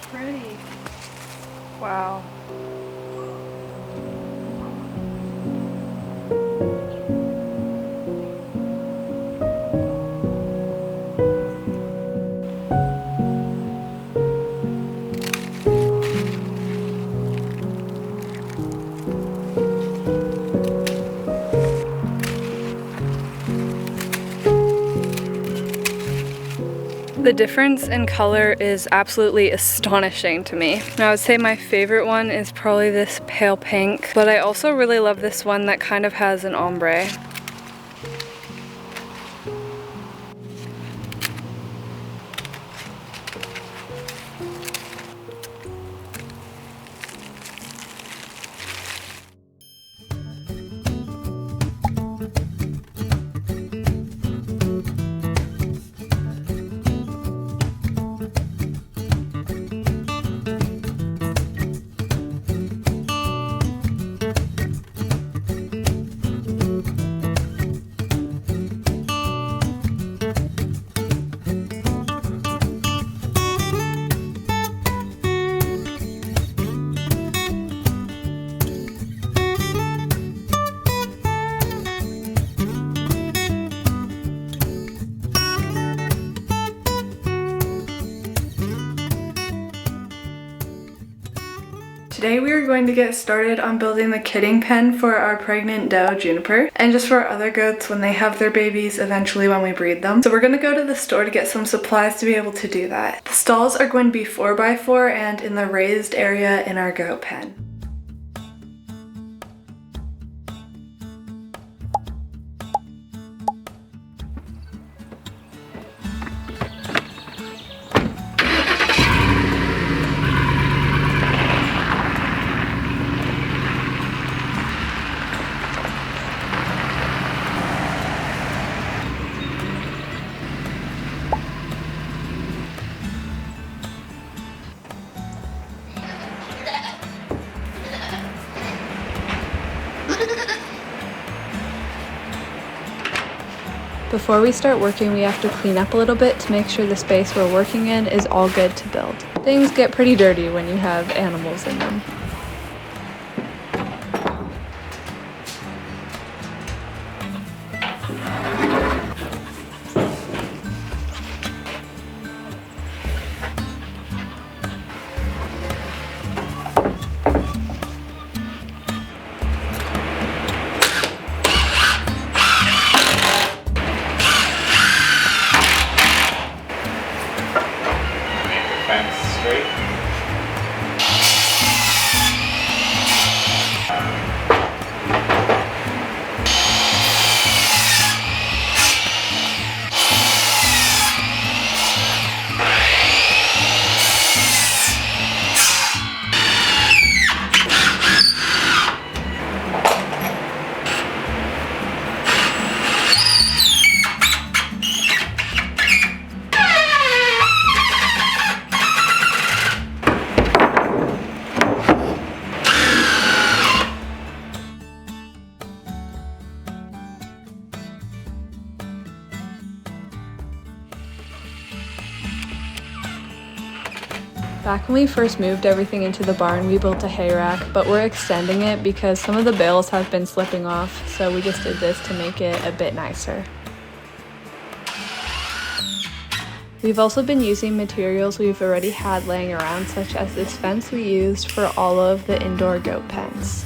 pretty. Wow. The difference in color is absolutely astonishing to me. Now I would say my favorite one is probably this pale pink, but I also really love this one that kind of has an ombre. Today we are going to get started on building the kidding pen for our pregnant doe Juniper, and just for our other goats when they have their babies eventually when we breed them. So we're going to go to the store to get some supplies to be able to do that. The stalls are going to be 4x4 and in the raised area in our goat pen. Before we start working, we have to clean up a little bit to make sure the space we're working in is all good to build. Things get pretty dirty when you have animals in them. Back when we first moved everything into the barn, we built a hay rack, but we're extending it because some of the bales have been slipping off, so we just did this to make it a bit nicer. We've also been using materials we've already had laying around, such as this fence we used for all of the indoor goat pens.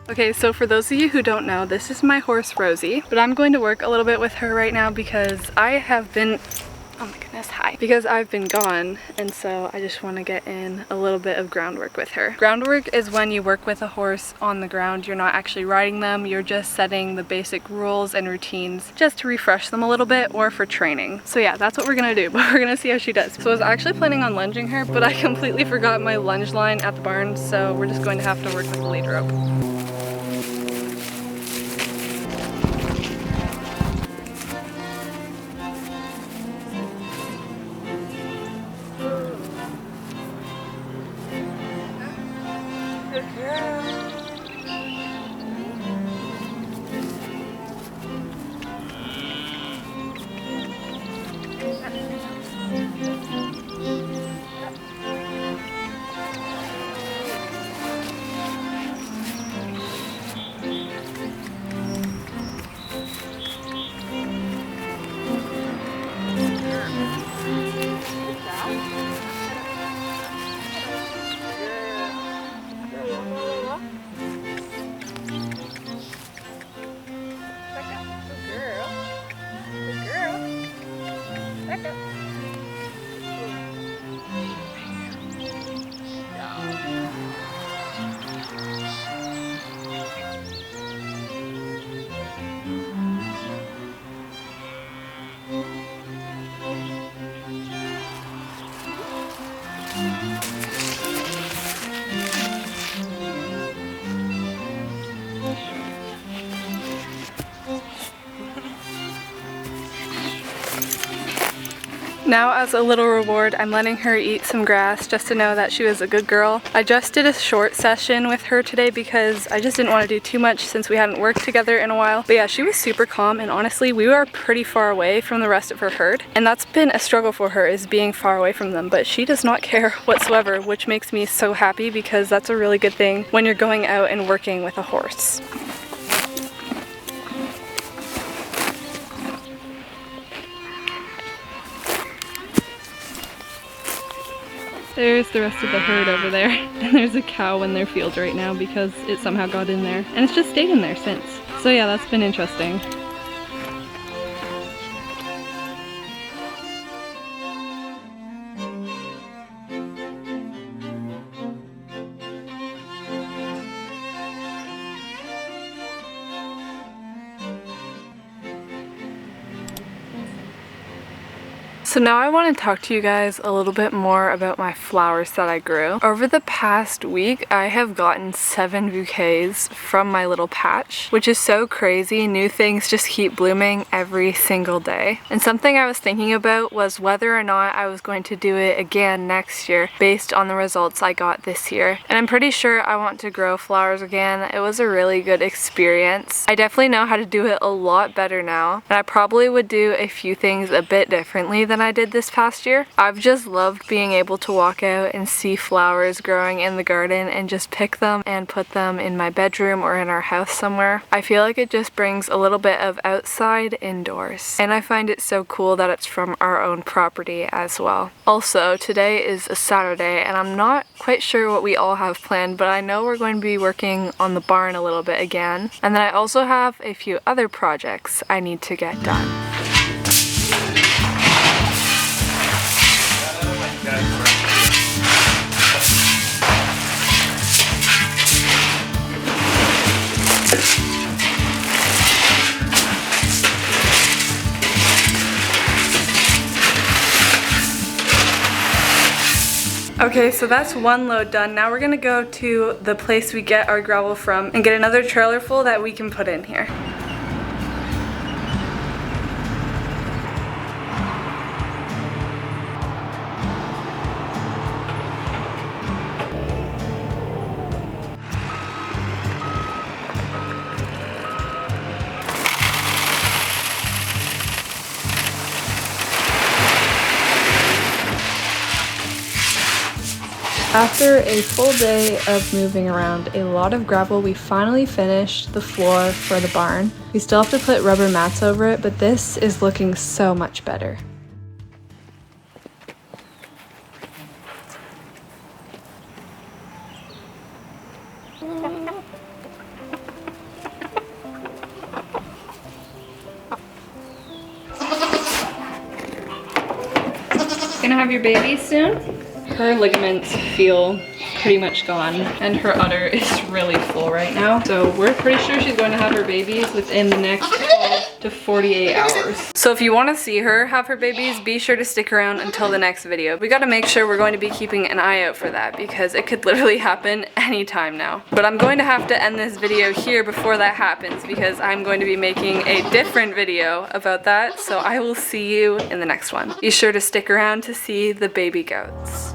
Okay, so for those of you who don't know, this is my horse Rosie, but I'm going to work a little bit with her right now because I have been Oh my goodness, hi. Because I've been gone, and so I just want to get in a little bit of groundwork with her. Groundwork is when you work with a horse on the ground. You're not actually riding them, you're just setting the basic rules and routines just to refresh them a little bit or for training. So yeah, that's what we're gonna do, but we're gonna see how she does. So I was actually planning on lunging her, but I completely forgot my lunge line at the barn, so we're just going to have to work with the lead rope. Now, as a little reward, I'm letting her eat some grass just to know that she was a good girl. I just did a short session with her today because I just didn't want to do too much since we hadn't worked together in a while. But yeah, she was super calm, and honestly, we were pretty far away from the rest of her herd. And that's been a struggle for her, is being far away from them, but she does not care whatsoever, which makes me so happy because that's a really good thing when you're going out and working with a horse. There's the rest of the herd over there, and there's a cow in their field right now because it somehow got in there, and it's just stayed in there since. So yeah, that's been interesting. So now I want to talk to you guys a little bit more about my flowers that I grew. Over the past week, I have gotten 7 bouquets from my little patch, which is so crazy. New things just keep blooming every single day. And something I was thinking about was whether or not I was going to do it again next year based on the results I got this year. And I'm pretty sure I want to grow flowers again. It was a really good experience. I definitely know how to do it a lot better now, and I probably would do a few things a bit differently than I did this past year. I've just loved being able to walk out and see flowers growing in the garden and just pick them and put them in my bedroom or in our house somewhere. I feel like it just brings a little bit of outside indoors, and I find it so cool that it's from our own property as well. Also, today is a Saturday, and I'm not quite sure what we all have planned, but I know we're going to be working on the barn a little bit again, and then I also have a few other projects I need to get done. Okay, so that's one load done. Now we're gonna go to the place we get our gravel from and get another trailer full that we can put in here. After a full day of moving around a lot of gravel, we finally finished the floor for the barn. We still have to put rubber mats over it, but this is looking so much better. gonna have your baby soon? Her ligaments feel pretty much gone, and her udder is really full right now. So we're pretty sure she's going to have her babies within the next 12 to 48 hours. So if you want to see her have her babies, be sure to stick around until the next video. We got to make sure we're going to be keeping an eye out for that because it could literally happen anytime now. But I'm going to have to end this video here before that happens because I'm going to be making a different video about that. So I will see you in the next one. Be sure to stick around to see the baby goats.